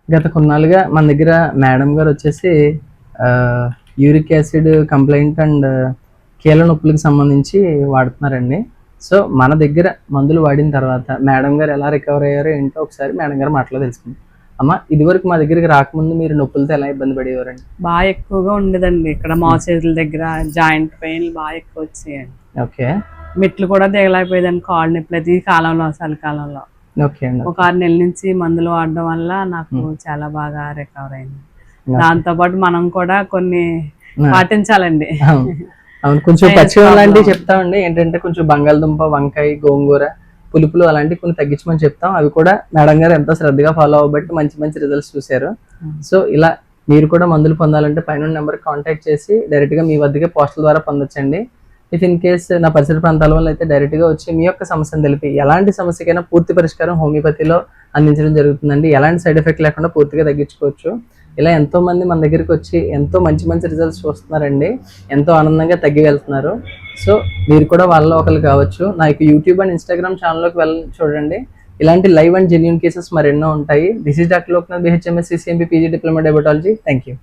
గత కొన్నాళ్ళుగా మన దగ్గర మేడం గారు వచ్చేసి యూరిక్ యాసిడ్ కంప్లైంట్ అండ్ కీళ్ళ నొప్పులకు సంబంధించి వాడుతున్నారండి. సో మన దగ్గర మందులు వాడిన తర్వాత మేడం గారు ఎలా రికవర్ అయ్యారో ఏంటో ఒకసారి మేడం గారు మాటలో తెలుసుకుందాం. అమ్మ, ఇదివరకు మా దగ్గరికి రాకముందు మీరు నొప్పులతో ఎలా ఇబ్బంది పడేవారండి? బాగా ఎక్కువగా ఉండేదండి. ఇక్కడ మోచేతుల దగ్గర జాయింట్ పెయిన్ బాగా ఎక్కువ వచ్చాయండి. ఓకే. మెట్లు కూడా దిగలేకపోయేదాన్ని, కాళ్ళు నొప్పులు అయితే ఈ కాలంలో, చలికాలంలో. ఓకే అండి. ఒక 6 నెలల నుంచి మందులు వాడడం వల్ల నాకు చాలా బాగా రికవర్ అయింది. దాంతో పాటు మనం కూడా కొన్ని పాటించాలండి. అవును, కొంచెం పచ్చివం లాంటివి చెప్తామండి. ఏంటంటే కొంచెం బంగాళదుంప, వంకాయ, గోంగూర, పులుపులు అలాంటివి కొన్ని తగ్గించమని చెప్తాం. అవి కూడా మేడం గారు ఎంతో శ్రద్ధగా ఫాలో అవ్వబట్టి మంచి మంచి రిజల్ట్స్ చూశారు. సో ఇలా మీరు కూడా మందులు పొందాలంటే పైన నెంబర్ కాంటాక్ట్ చేసి డైరెక్ట్ గా మీ వద్దకే పోస్టల్ ద్వారా పొందొచ్చండి. ఇఫ్ ఇన్ కేస్ నా పరిసర ప్రాంతాల వల్ల అయితే డైరెక్ట్ గా వచ్చి మీ యొక్క సమస్యను తెలిపి ఎలాంటి సమస్యకైనా పూర్తి పరిష్కారం హోమియోపతిలో అందించడం జరుగుతుందండి. ఎలాంటి సైడ్ ఎఫెక్ట్ లేకుండా పూర్తిగా తగ్గించుకోవచ్చు. ఇలా ఎంతో మంది మన దగ్గరికి వచ్చి ఎంతో మంచి మంచి రిజల్ట్స్ చూస్తున్నారండి. ఎంతో ఆనందంగా తగ్గి వెళ్తున్నారు. సో మీరు కూడా వాళ్ళలో ఒకరు కావచ్చు. నా యొక్క యూట్యూబ్ అండ్ ఇన్స్టాగ్రామ్ ఛానల్లోకి వెళ్ళి చూడండి. ఇలాంటి లైవ్ అండ్ జెన్యూన్ కేసెస్ మరెన్నో ఉంటాయి. This is doctor Loknath, BHMS, CCMP, PG diploma diabetology. Thank you.